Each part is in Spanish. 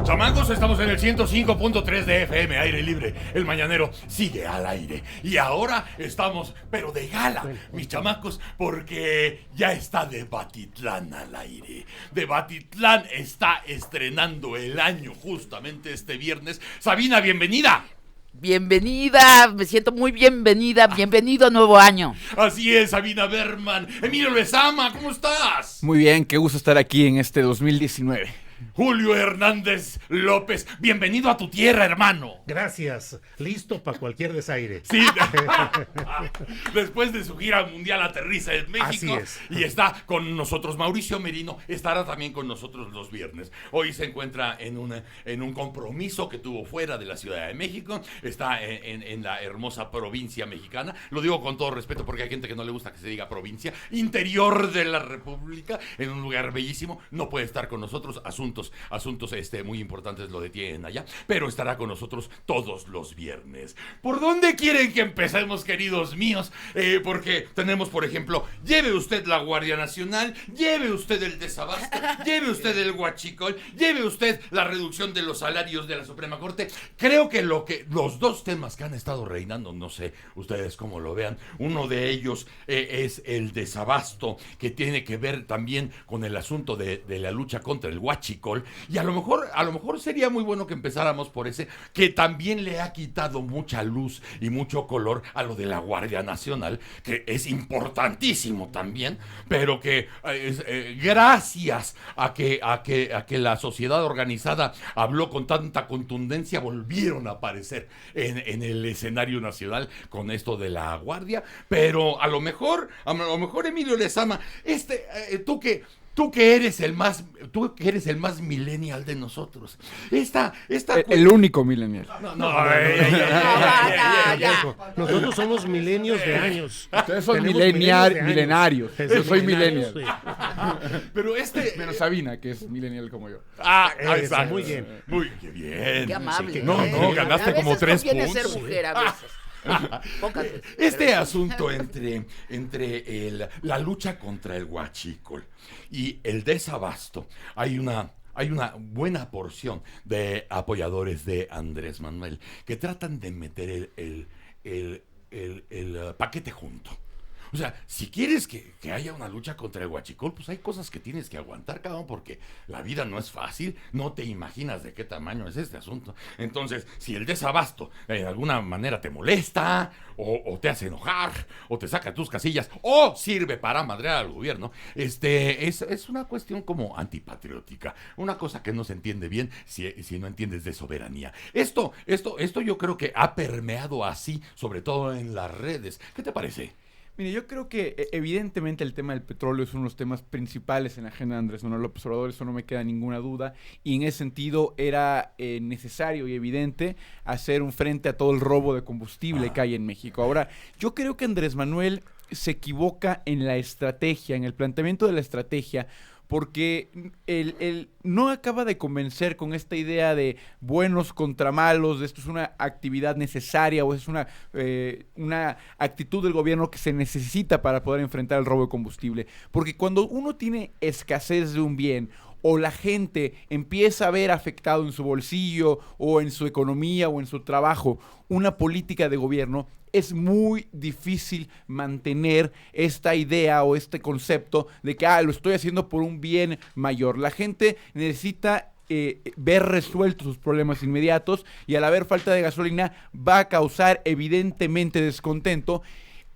Chamacos, estamos en el 105.3 de FM, aire libre. El mañanero sigue al aire. Y ahora estamos, pero de gala, mis chamacos, porque ya está Debatitlán al aire. Debatitlán está estrenando el año justamente este viernes. Sabina, bienvenida. Bienvenida, me siento muy bienvenida, bienvenido nuevo año. Así es, Sabina Berman. Emilio Lezama, ¿cómo estás? Muy bien, qué gusto estar aquí en este 2019. Julio Hernández López, bienvenido a tu tierra, hermano. Gracias, listo para cualquier desaire. Sí, después de su gira mundial aterriza en México. Así es. Y está con nosotros. Mauricio Merino estará también con nosotros los viernes. Hoy se encuentra en un compromiso que tuvo fuera de la Ciudad de México. Está en la hermosa provincia mexicana. Lo digo con todo respeto porque hay gente que no le gusta que se diga provincia. Interior de la República, en un lugar bellísimo. No puede estar con nosotros. Asuntos muy importantes lo detienen allá, pero estará con nosotros todos los viernes. ¿Por dónde quieren que empecemos, queridos míos? Porque tenemos, por ejemplo, lleve usted la Guardia Nacional, lleve usted el desabasto, lleve usted el huachicol, lleve usted la reducción de los salarios de la Suprema Corte. Creo que los dos temas que han estado reinando, no sé ustedes cómo lo vean, uno de ellos es el desabasto, que tiene que ver también con el asunto de la lucha contra el huachicol. Y a lo mejor sería muy bueno que empezáramos por ese, que también le ha quitado mucha luz y mucho color a lo de la Guardia Nacional, que es importantísimo también, pero que gracias a que la sociedad organizada habló con tanta contundencia, volvieron a aparecer en el escenario nacional con esto de la Guardia. Pero a lo mejor Emilio Lezama, Tú que eres el más millennial de nosotros. El único millennial. Nosotros somos milenios de años. Ustedes son Tenemos milenarios. Yo soy millennial. Sí. Pero Menos Sabina, que es millennial como yo. Exacto. Muy bien. Muy bien. Qué amable. Sí, No, ganaste como 3 conviene puntos. ser mujer a veces. Pocas veces. Este asunto entre la lucha contra el huachicol y el desabasto, hay una buena porción de apoyadores de Andrés Manuel que tratan de meter el paquete junto. O sea, si quieres que haya una lucha contra el huachicol, pues hay cosas que tienes que aguantar, cabrón, porque la vida no es fácil, no te imaginas de qué tamaño es este asunto. Entonces, si el desabasto de alguna manera te molesta, o te hace enojar, o te saca tus casillas, o sirve para madrear al gobierno, es una cuestión como antipatriótica, una cosa que no se entiende bien si no entiendes de soberanía. Esto yo creo que ha permeado así, sobre todo en las redes. ¿Qué te parece? Mire, yo creo que evidentemente el tema del petróleo es uno de los temas principales en la agenda de Andrés Manuel López Obrador, eso no me queda ninguna duda, y en ese sentido era necesario y evidente hacer un frente a todo el robo de combustible que hay en México. Ahora, yo creo que Andrés Manuel se equivoca en la estrategia, en el planteamiento de la estrategia, porque él no acaba de convencer con esta idea de buenos contra malos, de esto es una actividad necesaria o es una actitud del gobierno que se necesita para poder enfrentar el robo de combustible. Porque cuando uno tiene escasez de un bien o la gente empieza a ver afectado en su bolsillo o en su economía o en su trabajo una política de gobierno, es muy difícil mantener esta idea o este concepto de que lo estoy haciendo por un bien mayor. La gente necesita ver resueltos sus problemas inmediatos y al haber falta de gasolina va a causar evidentemente descontento,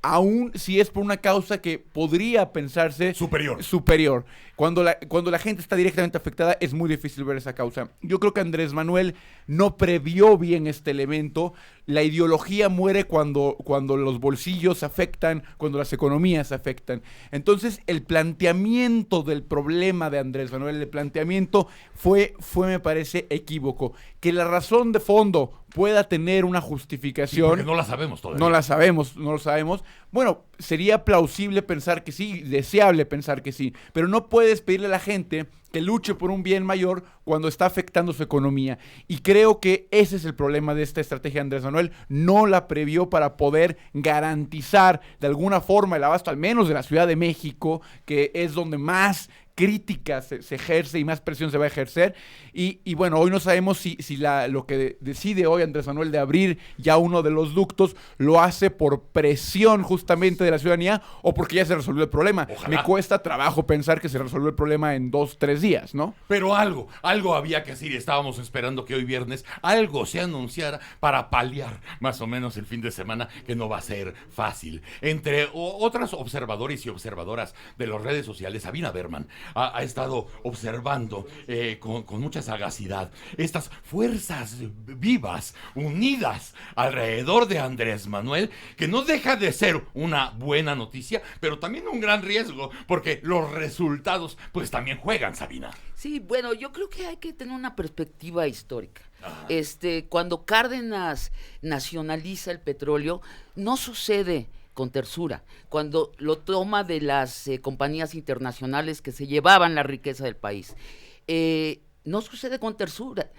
aun si es por una causa que podría pensarse superior. Cuando la gente está directamente afectada es muy difícil ver esa causa. Yo creo que Andrés Manuel no previó bien este elemento. La ideología muere cuando los bolsillos se afectan, cuando las economías se afectan. Entonces el planteamiento del problema de Andrés Manuel, el planteamiento fue me parece equívoco. Que la razón de fondo pueda tener una justificación. Porque no la sabemos todavía. No lo sabemos. Bueno, sería plausible pensar que sí, deseable pensar que sí, pero no puedes pedirle a la gente que luche por un bien mayor cuando está afectando su economía. Y creo que ese es el problema de esta estrategia de Andrés Manuel. No la previó para poder garantizar de alguna forma el abasto, al menos de la Ciudad de México, que es donde más crítica se ejerce y más presión se va a ejercer. Y bueno, hoy no sabemos si lo que decide hoy Andrés Manuel de abrir ya uno de los ductos lo hace por presión justamente de la ciudadanía o porque ya se resolvió el problema. Ojalá. Me cuesta trabajo pensar que se resolvió el problema en 2-3 días, ¿no? Pero algo había que hacer y estábamos esperando que hoy viernes algo se anunciara para paliar más o menos el fin de semana, que no va a ser fácil. Entre otras observadores y observadoras de las redes sociales, Sabina Berman ha estado observando con mucha sagacidad estas fuerzas vivas, unidas alrededor de Andrés Manuel, que no deja de ser una buena noticia, pero también un gran riesgo, porque los resultados pues también juegan, Sabina. Sí, bueno, yo creo que hay que tener una perspectiva histórica. Ajá. Cuando Cárdenas nacionaliza el petróleo, no sucede con tersura. Cuando lo toma de las compañías internacionales que se llevaban la riqueza del país, no sucede con tersura.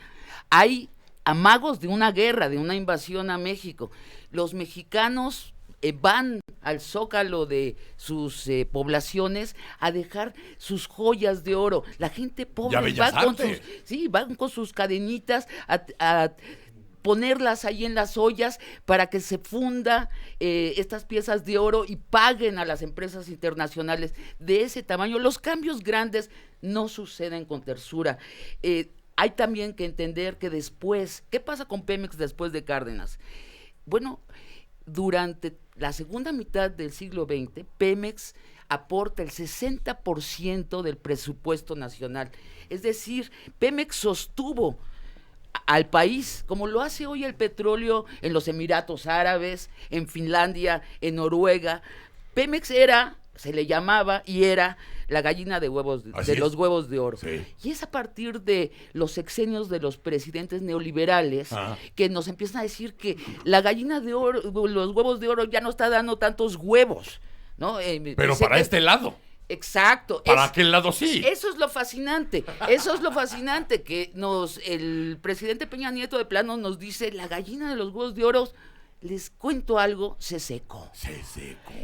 Hay amagos de una guerra, de una invasión a México. Los mexicanos van al zócalo de sus poblaciones a dejar sus joyas de oro. La gente pobre van con sus cadenitas a ponerlas ahí en las ollas para que se funda estas piezas de oro y paguen a las empresas internacionales de ese tamaño. Los cambios grandes no suceden con tersura. Hay también que entender que después, ¿qué pasa con Pemex después de Cárdenas? Bueno, durante la segunda mitad del siglo XX, Pemex aporta el 60% del presupuesto nacional. Es decir, Pemex sostuvo al país, como lo hace hoy el petróleo en los Emiratos Árabes, en Finlandia, en Noruega. Pemex se le llamaba y era la gallina de los huevos de oro. Sí. Y es a partir de los sexenios de los presidentes neoliberales que nos empiezan a decir que la gallina de oro, los huevos de oro ya no está dando tantos huevos, ¿no? Pero para este lado. Exacto. Para aquel lado sí. Eso es lo fascinante, que el presidente Peña Nieto de plano nos dice, la gallina de los huevos de oro, les cuento algo, se secó.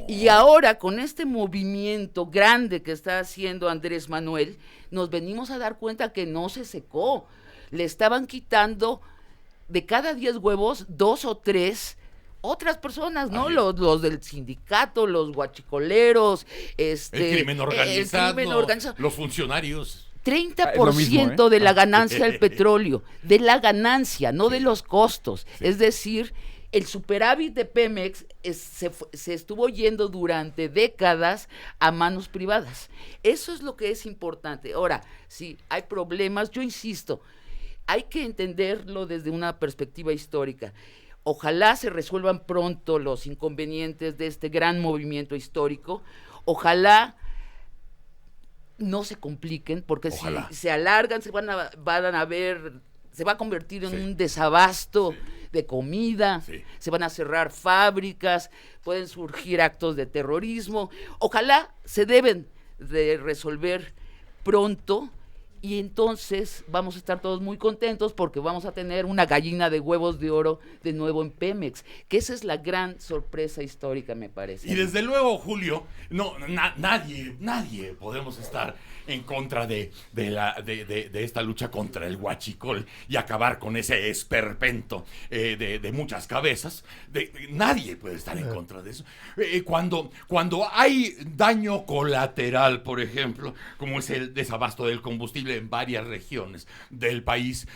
Y ahora con este movimiento grande que está haciendo Andrés Manuel, nos venimos a dar cuenta que no se secó. Le estaban quitando de cada 10 huevos, 2 o 3 otras personas, ¿no? Los del sindicato, los guachicoleros, el crimen organizado, los funcionarios. 30% mismo, de la ganancia del petróleo, de la ganancia, no de los costos. Sí. Es decir, el superávit de Pemex se estuvo yendo durante décadas a manos privadas. Eso es lo que es importante. Ahora, si hay problemas, yo insisto, hay que entenderlo desde una perspectiva histórica. Ojalá se resuelvan pronto los inconvenientes de este gran movimiento histórico. Ojalá no se compliquen, porque si se alargan, se va a convertir en un desabasto de comida, se van a cerrar fábricas, pueden surgir actos de terrorismo. Ojalá se deben de resolver pronto. Y entonces vamos a estar todos muy contentos porque vamos a tener una gallina de huevos de oro de nuevo en Pemex, que esa es la gran sorpresa histórica, me parece. Y desde luego, Julio, nadie podemos estar en contra de esta lucha contra el huachicol y acabar con ese esperpento de muchas cabezas. Nadie puede estar en contra de eso. Cuando hay daño colateral, por ejemplo, como es el desabasto del combustible en varias regiones del país,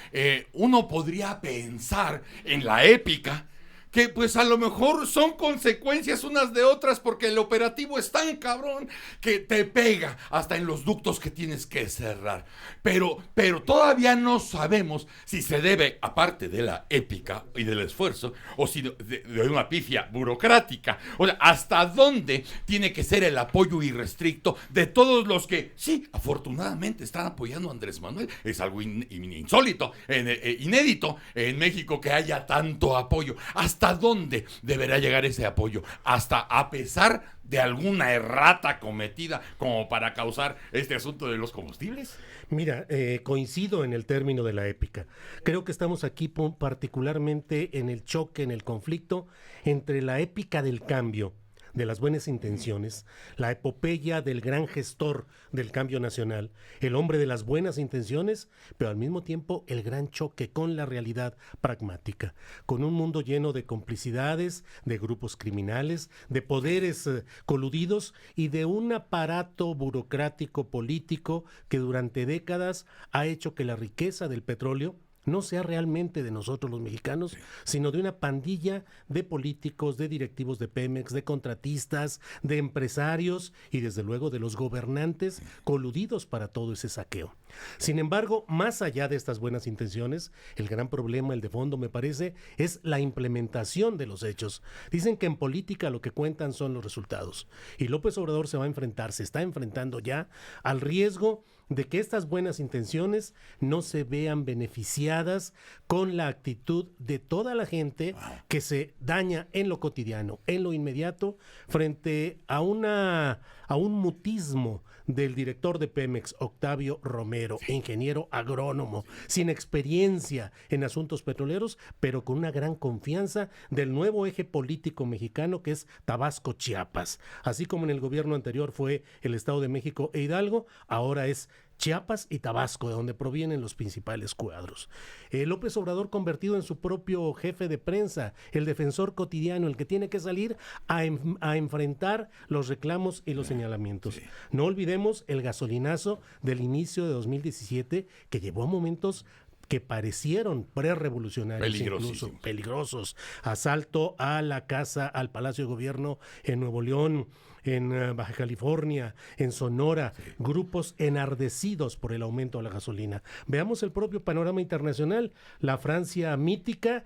uno podría pensar en la épica que pues a lo mejor son consecuencias unas de otras, porque el operativo es tan cabrón que te pega hasta en los ductos que tienes que cerrar. Pero todavía no sabemos si se debe, aparte de la épica y del esfuerzo, o si de una pifia burocrática. O sea, hasta dónde tiene que ser el apoyo irrestricto de todos los que, sí, afortunadamente están apoyando a Andrés Manuel. Es algo insólito, inédito en México que haya tanto apoyo. ¿Hasta dónde deberá llegar ese apoyo? Hasta a pesar de alguna errata cometida como para causar este asunto de los combustibles. Mira, coincido en el término de la épica. Creo que estamos aquí particularmente en el choque, en el conflicto entre la épica del cambio, de las buenas intenciones, la epopeya del gran gestor del cambio nacional, el hombre de las buenas intenciones, pero al mismo tiempo el gran choque con la realidad pragmática, con un mundo lleno de complicidades, de grupos criminales, de poderes coludidos y de un aparato burocrático político que durante décadas ha hecho que la riqueza del petróleo no sea realmente de nosotros los mexicanos, sino de una pandilla de políticos, de directivos de Pemex, de contratistas, de empresarios y desde luego de los gobernantes coludidos para todo ese saqueo. Sin embargo, más allá de estas buenas intenciones, el gran problema, el de fondo me parece, es la implementación de los hechos. Dicen que en política lo que cuentan son los resultados. Y López Obrador se está enfrentando ya al riesgo de que estas buenas intenciones no se vean beneficiadas con la actitud de toda la gente que se daña en lo cotidiano, en lo inmediato, frente a un mutismo del director de Pemex, Octavio Romero, ingeniero agrónomo, sin experiencia en asuntos petroleros, pero con una gran confianza del nuevo eje político mexicano que es Tabasco-Chiapas. Así como en el gobierno anterior fue el Estado de México e Hidalgo, ahora es Chiapas y Tabasco, de donde provienen los principales cuadros. López Obrador convertido en su propio jefe de prensa, el defensor cotidiano, el que tiene que salir a enfrentar los reclamos y los señalamientos. No olvidemos el gasolinazo del inicio de 2017, que llevó a momentos que parecieron prerevolucionarios, incluso peligrosos. Asalto a la casa, al Palacio de Gobierno en Nuevo León, en Baja California, en Sonora, grupos enardecidos por el aumento de la gasolina. Veamos el propio panorama internacional, la Francia mítica,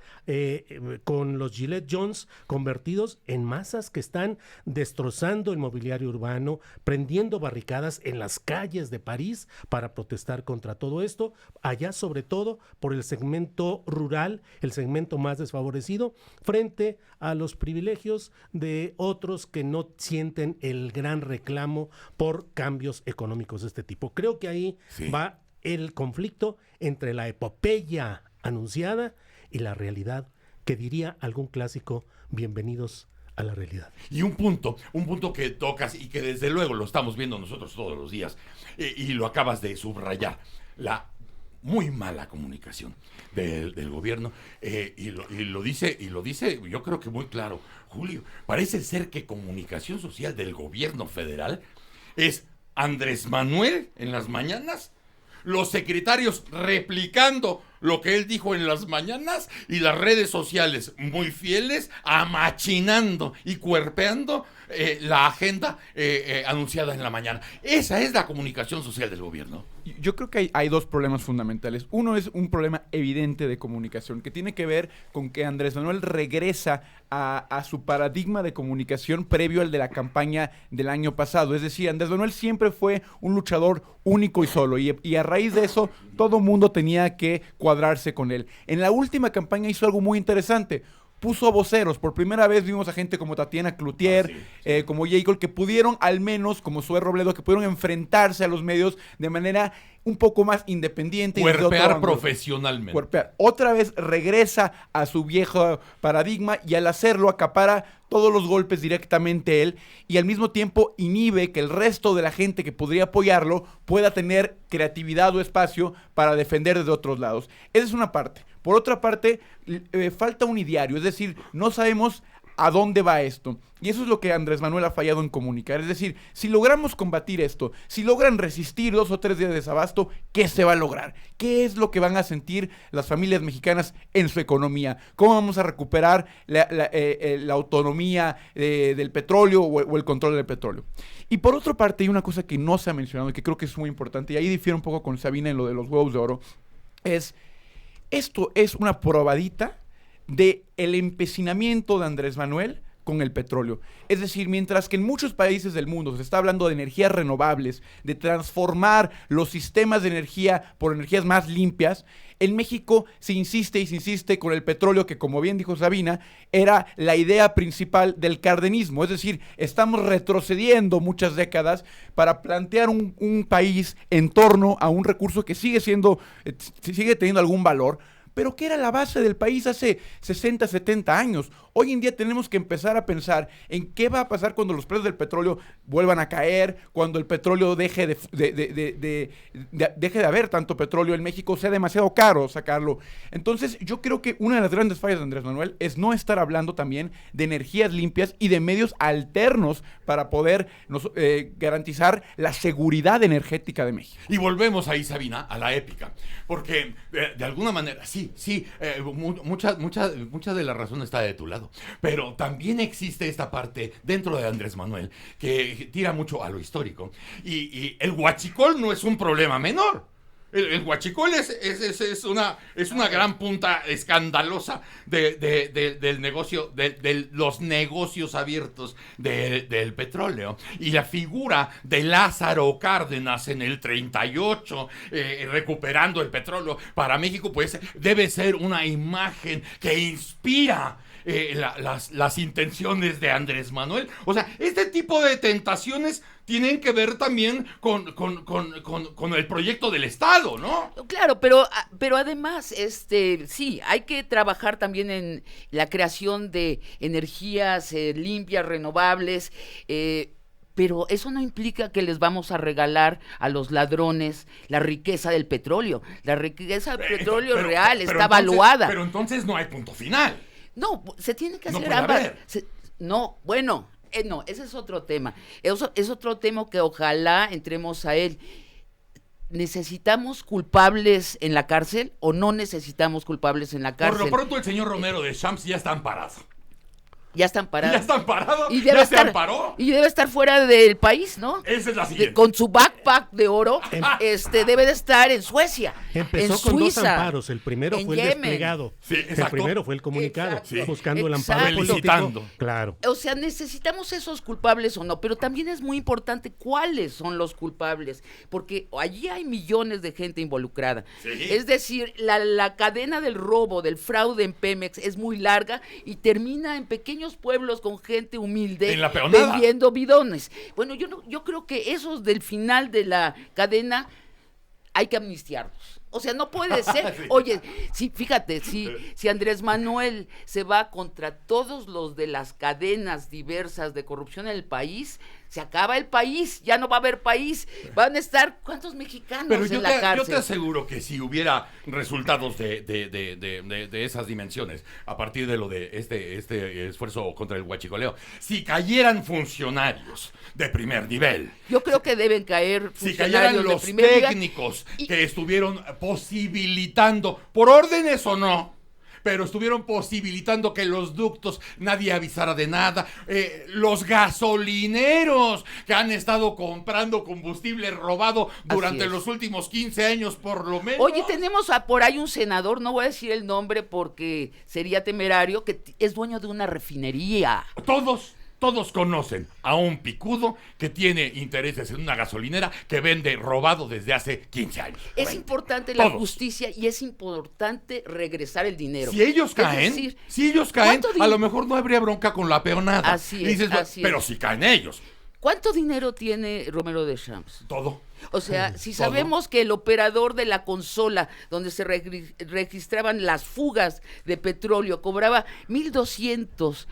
con los Gillette Jones convertidos en masas que están destrozando el mobiliario urbano, prendiendo barricadas en las calles de París para protestar contra todo esto, allá sobre todo por el segmento rural, el segmento más desfavorecido, frente a los privilegios de otros que no sienten el gran reclamo por cambios económicos de este tipo. Creo que ahí va el conflicto entre la epopeya anunciada y la realidad, que diría algún clásico, bienvenidos a la realidad. Y un punto que tocas y que desde luego lo estamos viendo nosotros todos los días, y lo acabas de subrayar, la muy mala comunicación del gobierno, y lo dice, yo creo que muy claro, Julio. Parece ser que comunicación social del gobierno federal es Andrés Manuel en las mañanas, los secretarios replicando lo que él dijo en las mañanas y las redes sociales muy fieles amachinando y cuerpeando la agenda anunciada en la mañana. Esa es la comunicación social del gobierno. Yo creo que hay dos problemas fundamentales. Uno es un problema evidente de comunicación que tiene que ver con que Andrés Manuel regresa a su paradigma de comunicación previo al de la campaña del año pasado. Es decir, Andrés Manuel siempre fue un luchador único y solo, y a raíz de eso todo mundo tenía que cuadrarse con él. En la última campaña hizo algo muy interesante. Puso voceros. Por primera vez vimos a gente como Tatiana Cloutier, como J. Cole, que pudieron, al menos, como Zoé Robledo, que pudieron enfrentarse a los medios de manera un poco más independiente. Cuerpear profesionalmente. Cuerpear. Otra vez regresa a su viejo paradigma y al hacerlo acapara todos los golpes directamente él y al mismo tiempo inhibe que el resto de la gente que podría apoyarlo pueda tener creatividad o espacio para defender desde otros lados. Esa es una parte. Por otra parte, falta un ideario, es decir, no sabemos a dónde va esto. Y eso es lo que Andrés Manuel ha fallado en comunicar. Es decir, si logramos combatir esto, si logran resistir 2 o 3 días de desabasto, ¿qué se va a lograr? ¿Qué es lo que van a sentir las familias mexicanas en su economía? ¿Cómo vamos a recuperar la autonomía del petróleo o el control del petróleo? Y por otra parte, hay una cosa que no se ha mencionado y que creo que es muy importante, y ahí difiere un poco con Sabina en lo de los huevos de oro, esto es una probadita de el empecinamiento de Andrés Manuel con el petróleo. Es decir, mientras que en muchos países del mundo se está hablando de energías renovables, de transformar los sistemas de energía por energías más limpias, en México se insiste con el petróleo, que como bien dijo Sabina, era la idea principal del cardenismo. Es decir, estamos retrocediendo muchas décadas para plantear un país en torno a un recurso que sigue teniendo algún valor, pero que era la base del país hace 60, 70 años. Hoy en día tenemos que empezar a pensar en qué va a pasar cuando los precios del petróleo vuelvan a caer, cuando el petróleo deje de haber tanto petróleo en México, sea demasiado caro sacarlo. Entonces, yo creo que una de las grandes fallas de Andrés Manuel es no estar hablando también de energías limpias y de medios alternos para poder garantizar la seguridad energética de México. Y volvemos ahí, Sabina, a la épica, porque de alguna manera, mucha de la razón está de tu lado, pero también existe esta parte dentro de Andrés Manuel que tira mucho a lo histórico, y el huachicol no es un problema menor. El huachicol es una gran punta escandalosa del negocio, de los negocios abiertos del petróleo. Y la figura de Lázaro Cárdenas en el 38, recuperando el petróleo para México, pues debe ser una imagen que inspira las intenciones de Andrés Manuel. O sea, este tipo de tentaciones tienen que ver también con el proyecto del Estado, ¿no? Claro, pero además, sí, hay que trabajar también en la creación de energías limpias, renovables, pero eso no implica que les vamos a regalar a los ladrones la riqueza del petróleo. La riqueza del petróleo real está evaluada. Pero entonces no hay punto final. No, se tiene que No hacer puede ambas. haber. No, ese es otro tema. Es otro tema que ojalá entremos a él. ¿Necesitamos culpables en la cárcel o no necesitamos culpables en la cárcel? Por lo pronto el señor Romero de Champs ya está amparado. Ya están parados. ¿Ya están parados? Y debe ¿Ya estar, se amparó? Y debe estar fuera del país, ¿no? Esa es la siguiente. Con su backpack de oro, debe de estar en Suecia, Empezó en con Suiza, dos amparos. El primero en fue el Yemen. desplegado. Sí, el exacto. primero fue el comunicado. Exacto. Buscando el amparo Exacto. político. Felicitando. Claro. O sea, necesitamos esos culpables o no, pero también es muy importante cuáles son los culpables, porque allí hay millones de gente involucrada. Sí. Es decir, la cadena del robo, del fraude en Pemex es muy larga y termina en pequeños pueblos con gente humilde En la peonada. vendiendo bidones. Bueno, yo creo que esos del final de la cadena hay que amnistiarlos. O sea, no puede ser. Sí. Oye, sí, fíjate, si Andrés Manuel se va contra todos los de las cadenas diversas de corrupción en el país, se acaba el país, ya no va a haber país. Van a estar, ¿cuántos mexicanos Pero en la cárcel? yo te aseguro que si hubiera resultados de esas dimensiones, a partir de lo de este esfuerzo contra el huachicoleo, si cayeran funcionarios de primer nivel, Yo creo que deben caer si funcionarios cayeran de los primer nivel. técnicos que estuvieron posibilitando, por órdenes o no, pero estuvieron posibilitando que los ductos nadie avisara de nada, los gasolineros que han estado comprando combustible robado durante es. los últimos 15 años por lo menos. Oye, tenemos por ahí un senador, no voy a decir el nombre porque sería temerario, que es dueño de una refinería. Todos conocen a un picudo que tiene intereses en una gasolinera que vende robado desde hace 15 años. Es 20. importante la Todos. justicia y es importante regresar el dinero. Si ellos Es caen, decir, a ¿cuánto lo mejor no habría bronca con la peonada. Así Y es, dices, así pero es. si caen ellos, ¿Cuánto dinero tiene Romero de Champs? todo. O sea, si todo. sabemos que el operador de la consola donde se registraban las fugas de petróleo cobraba $1,200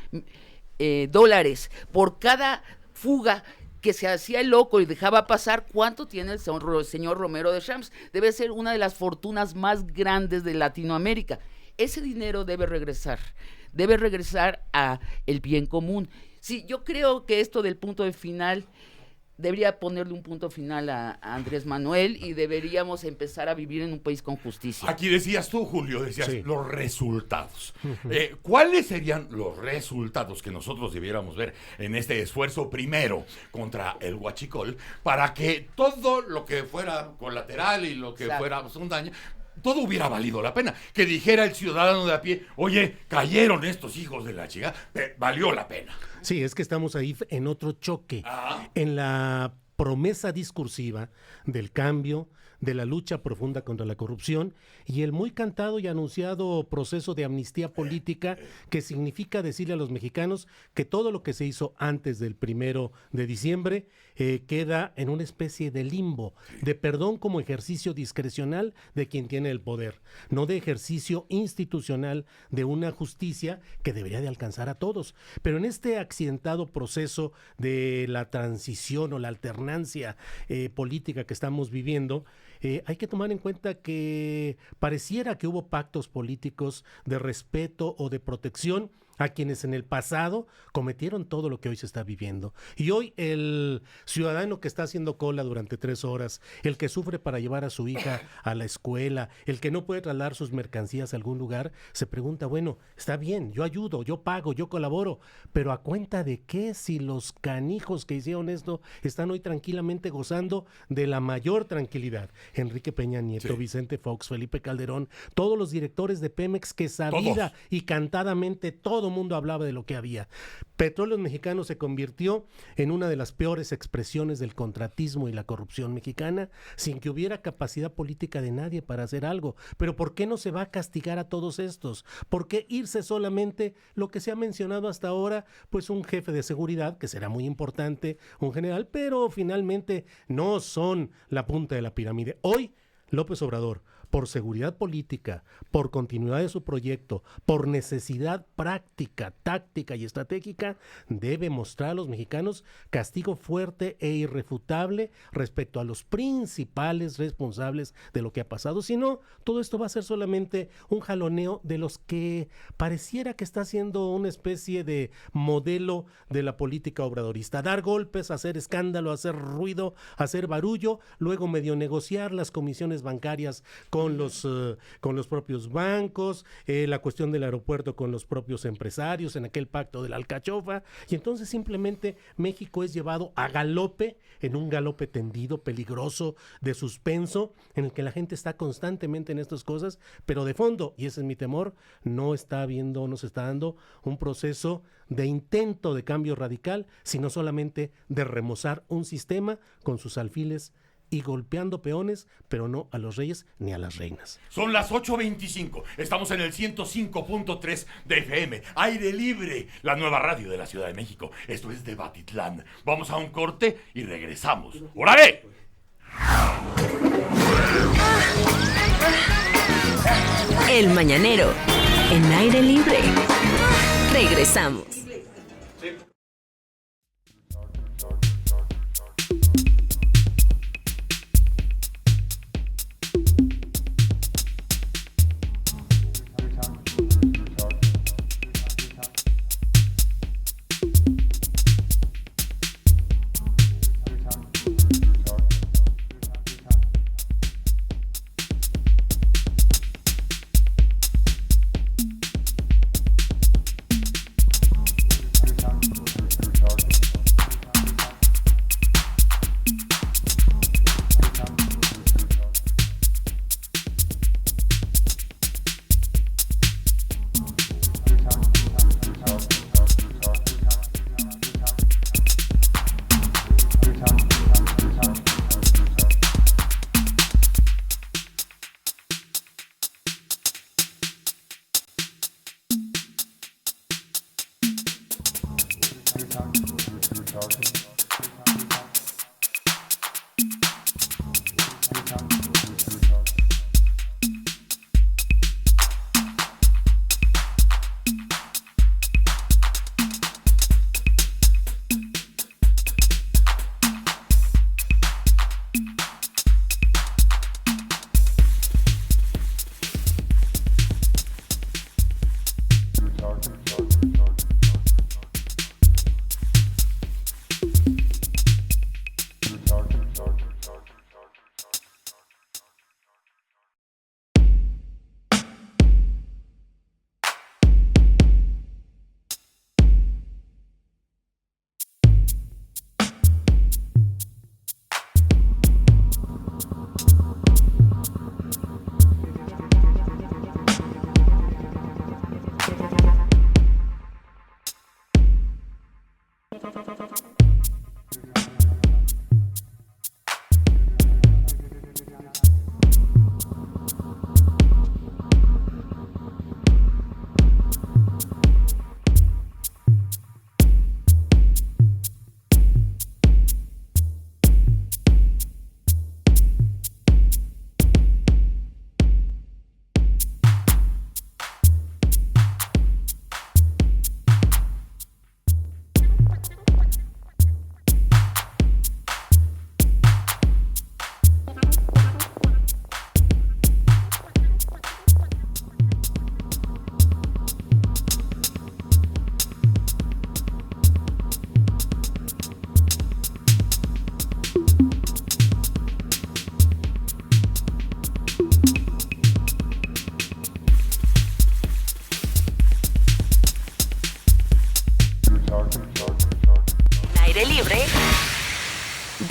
por cada fuga que se hacía el loco y dejaba pasar, ¿cuánto tiene el señor Romero de Champs? Debe ser una de las fortunas más grandes de Latinoamérica. Ese dinero debe regresar a el bien común. Sí, yo creo que esto del punto de final debería ponerle un punto final a Andrés Manuel y deberíamos empezar a vivir en un país con justicia. Aquí decías tú, Julio, Sí. los resultados. ¿Cuáles serían los resultados que nosotros debiéramos ver en este esfuerzo primero contra el huachicol para que todo lo que fuera colateral y lo que Exacto. fuera un daño, todo hubiera valido la pena? Que dijera el ciudadano de a pie, oye, cayeron estos hijos de la chica, valió la pena. Sí, es que estamos ahí en otro choque, Ah. en la promesa discursiva del cambio, de la lucha profunda contra la corrupción y el muy cantado y anunciado proceso de amnistía política, que significa decirle a los mexicanos que todo lo que se hizo antes del 1 de diciembre queda en una especie de limbo, de perdón como ejercicio discrecional de quien tiene el poder, no de ejercicio institucional de una justicia que debería de alcanzar a todos. Pero en este accidentado proceso de la transición o la alternancia política que estamos viviendo, hay que tomar en cuenta que pareciera que hubo pactos políticos de respeto o de protección a quienes en el pasado cometieron todo lo que hoy se está viviendo. Y hoy el ciudadano que está haciendo cola durante 3 horas, el que sufre para llevar a su hija a la escuela, el que no puede trasladar sus mercancías a algún lugar, se pregunta, bueno, está bien, yo ayudo, yo pago, yo colaboro, pero ¿a cuenta de qué si los canijos que hicieron esto están hoy tranquilamente gozando de la mayor tranquilidad? Enrique Peña Nieto, sí. Vicente Fox, Felipe Calderón, todos los directores de Pemex que sabida y cantadamente todo mundo hablaba de lo que había. Petróleos Mexicanos se convirtió en una de las peores expresiones del contratismo y la corrupción mexicana, sin que hubiera capacidad política de nadie para hacer algo. Pero ¿por qué no se va a castigar a todos estos? ¿Por qué irse solamente lo que se ha mencionado hasta ahora? Pues un jefe de seguridad, que será muy importante, un general, pero finalmente no son la punta de la pirámide. Hoy, López Obrador, por seguridad política, por continuidad de su proyecto, por necesidad práctica, táctica y estratégica, debe mostrar a los mexicanos castigo fuerte e irrefutable respecto a los principales responsables de lo que ha pasado. Si no, todo esto va a ser solamente un jaloneo de los que pareciera que está siendo una especie de modelo de la política obradorista. Dar golpes, hacer escándalo, hacer ruido, hacer barullo, luego medio negociar las comisiones bancarias con los propios bancos, la cuestión del aeropuerto con los propios empresarios en aquel pacto de la alcachofa, y entonces simplemente México es llevado a galope, en un galope tendido, peligroso, de suspenso, en el que la gente está constantemente en estas cosas, pero de fondo, y ese es mi temor, no se está dando un proceso de intento de cambio radical, sino solamente de remozar un sistema con sus alfiles y golpeando peones, pero no a los reyes ni a las reinas. Son las 8:25. Estamos en el 105.3 de FM. Aire Libre, la nueva radio de la Ciudad de México. Esto es Debatitlán. Vamos a un corte y regresamos. ¡Órale! El Mañanero, en Aire Libre. Regresamos.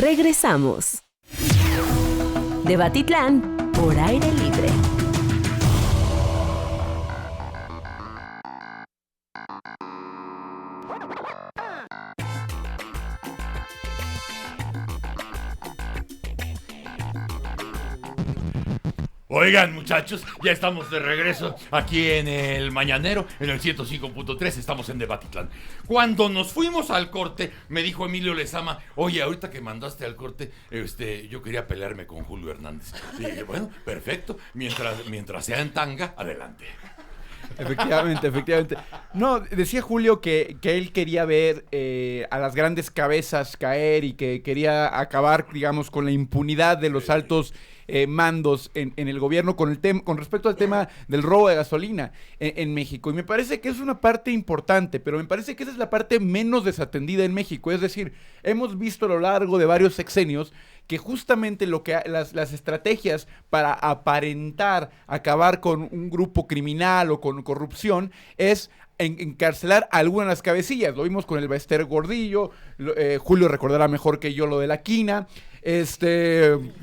Regresamos. Debatitlán por aire libre. Oigan, muchachos, ya estamos de regreso aquí en el Mañanero, en el 105.3, estamos en Debatitlán. Cuando nos fuimos al corte, me dijo Emilio Lezama, oye, ahorita que mandaste al corte, yo quería pelearme con Julio Hernández. Y dije, bueno, perfecto, mientras sea en tanga, adelante. Efectivamente. No, decía Julio que él quería ver a las grandes cabezas caer y que quería acabar, digamos, con la impunidad de los altos mandos en el gobierno con respecto al tema del robo de gasolina en México. Y me parece que es una parte importante, pero me parece que esa es la parte menos desatendida en México. Es decir, hemos visto a lo largo de varios sexenios que justamente las estrategias para aparentar acabar con un grupo criminal o con corrupción es encarcelar a algunas de las cabecillas. Lo vimos con el Bester Gordillo, Julio recordará mejor que yo lo de la quina.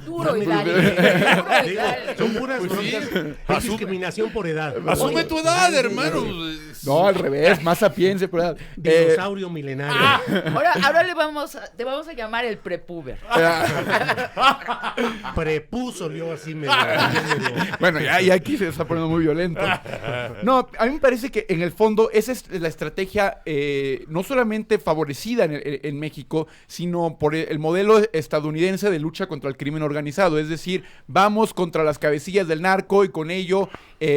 Duro y dale. Son puras Pues sí. broncas. Es discriminación por edad. Asume tu edad, hermano. No, al revés, más sapiense por edad. Dinosaurio milenario. Ahora te vamos a llamar el prepuber. Prepuso yo así me. Bueno, ya aquí se está poniendo muy violento. No, a mí me parece que en el fondo esa es la estrategia no solamente favorecida en México, sino por el modelo estadounidense de lucha contra el crimen organizado. Es decir, vamos contra las cabecillas del narco y con ello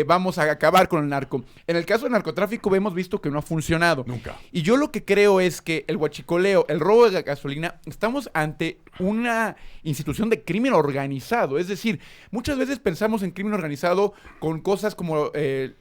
vamos a acabar con el narco. En el caso del narcotráfico hemos visto que no ha funcionado. Nunca. Y yo lo que creo es que el huachicoleo, el robo de gasolina, estamos ante una institución de crimen organizado. Es decir, muchas veces pensamos en crimen organizado con cosas como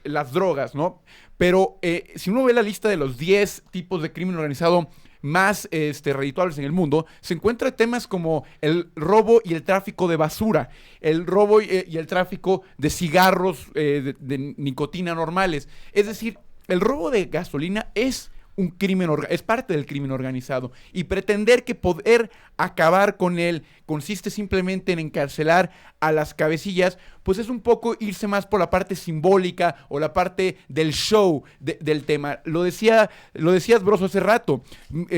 las drogas, ¿no? Pero si uno ve la lista de los 10 tipos de crimen organizado más redituables en el mundo, se encuentra temas como el robo y el tráfico de basura, el robo y el tráfico de cigarros de nicotina normales. Es decir, el robo de gasolina es un crimen es parte del crimen organizado, y pretender que poder acabar con él consiste simplemente en encarcelar a las cabecillas, pues es un poco irse más por la parte simbólica o la parte del show del tema. Lo decías, Broso, hace rato,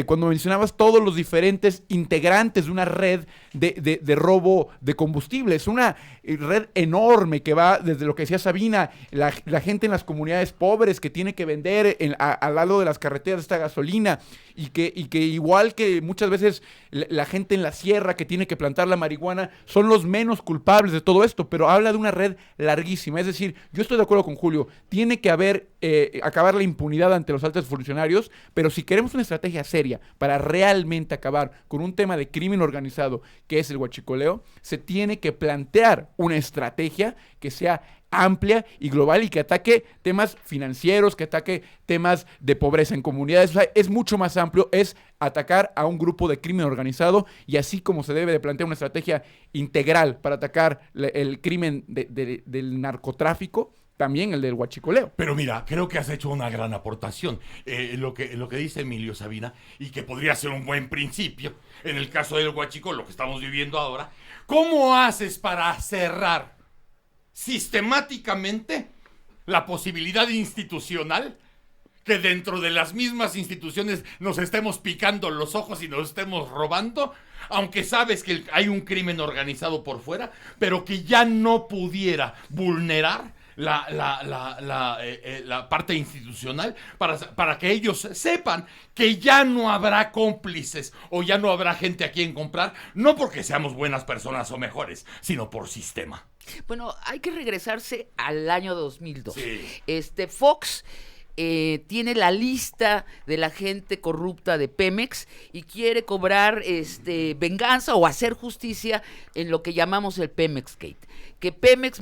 cuando mencionabas todos los diferentes integrantes de una red de robo de combustible. Es una red enorme que va desde lo que decía Sabina, la gente en las comunidades pobres que tiene que vender al lado de las carreteras esta gasolina, y que igual que muchas veces la gente en la sierra que tiene que plantar la marihuana son los menos culpables de todo esto, pero habla de una red larguísima. Es decir, yo estoy de acuerdo con Julio, tiene que acabar la impunidad ante los altos funcionarios, pero si queremos una estrategia seria para realmente acabar con un tema de crimen organizado que es el huachicoleo, se tiene que plantear una estrategia que sea amplia y global y que ataque temas financieros, que ataque temas de pobreza en comunidades. O sea, es mucho más amplio, es atacar a un grupo de crimen organizado, y así como se debe de plantear una estrategia integral para atacar el crimen del narcotráfico, también el del huachicoleo. Pero mira, creo que has hecho una gran aportación. Lo que dice Emilio Sabina, y que podría ser un buen principio, en el caso del huachicoleo, lo que estamos viviendo ahora, ¿cómo haces para cerrar sistemáticamente la posibilidad institucional que dentro de las mismas instituciones nos estemos picando los ojos y nos estemos robando, aunque sabes que hay un crimen organizado por fuera, pero que ya no pudiera vulnerar la parte institucional para que ellos sepan que ya no habrá cómplices o ya no habrá gente a quien comprar, no porque seamos buenas personas o mejores, sino por sistema? Bueno, hay que regresarse al año 2002. Sí. Fox tiene la lista de la gente corrupta de Pemex y quiere cobrar venganza o hacer justicia en lo que llamamos el Pemex Gate. Que Pemex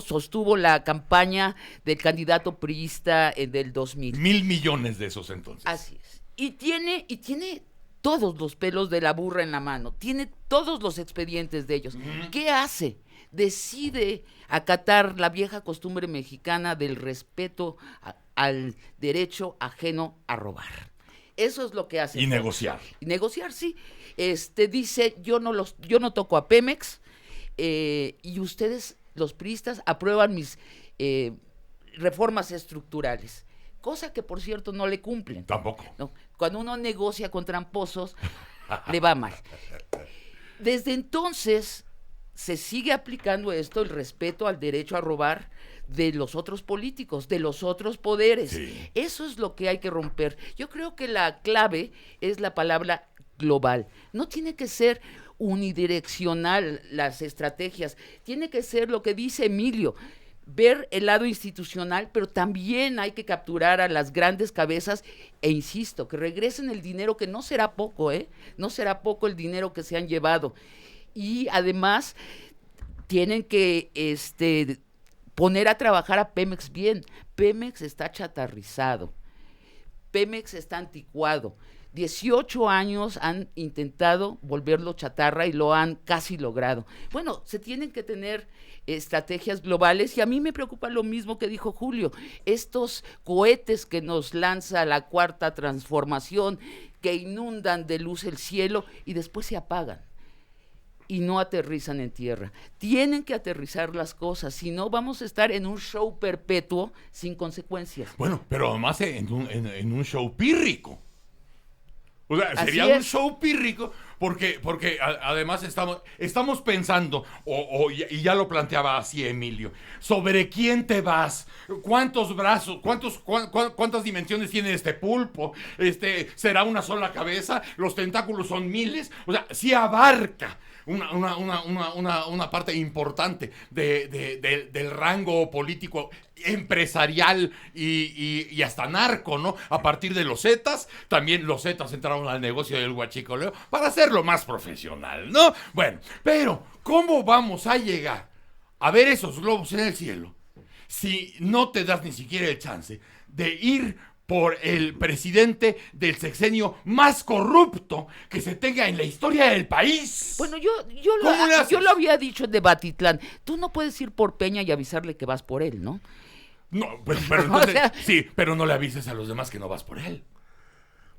sostuvo la campaña del candidato priista del 2000. 1,000 millones de esos entonces. Así es. Y tiene todos los pelos de la burra en la mano, tiene todos los expedientes de ellos. ¿Qué hace? Decide acatar la vieja costumbre mexicana del respeto al derecho ajeno a robar. Eso es lo que hace. Y negociar. Y negociar, sí. Dice, yo no toco a Pemex, y ustedes, los priistas, aprueban mis reformas estructurales. Cosa que, por cierto, no le cumplen. Tampoco. No, cuando uno negocia con tramposos, le va mal. Desde entonces se sigue aplicando esto, el respeto al derecho a robar de los otros políticos, de los otros poderes. Sí. Eso es lo que hay que romper. Yo creo que la clave es la palabra global. No tiene que ser unidireccional las estrategias, tiene que ser lo que dice Emilio, ver el lado institucional, pero también hay que capturar a las grandes cabezas e insisto, que regresen el dinero, que no será poco, no será poco el dinero que se han llevado. Y además tienen que poner a trabajar a Pemex bien. Pemex está chatarrizado, Pemex está anticuado. 18 años han intentado volverlo chatarra y lo han casi logrado. Bueno, se tienen que tener estrategias globales y a mí me preocupa lo mismo que dijo Julio, estos cohetes que nos lanza la cuarta transformación, que inundan de luz el cielo y después se apagan y no aterrizan en tierra. Tienen que aterrizar las cosas, si no vamos a estar en un show perpetuo sin consecuencias. Bueno, pero además en un show pírrico. O sea, Así sería un es. show pírrico porque además estamos pensando, y ya lo planteaba así Emilio, sobre quién te vas, cuántos brazos, cuántas dimensiones tiene este pulpo, será una sola cabeza, los tentáculos son miles, o sea, sí abarca una parte importante del rango político, empresarial y hasta narco, ¿no? A partir de los Zetas, también los Zetas entraron al negocio del huachicoleo para hacerlo más profesional, ¿no? Bueno, pero ¿cómo vamos a llegar a ver esos globos en el cielo si no te das ni siquiera el chance de ir por el presidente del sexenio más corrupto que se tenga en la historia del país? Bueno, ¿Cómo le haces? yo lo había dicho en Debatitlán, tú no puedes ir por Peña y avisarle que vas por él, ¿no? No, pero entonces, O sea, sí, pero no le avises a los demás que no vas por él.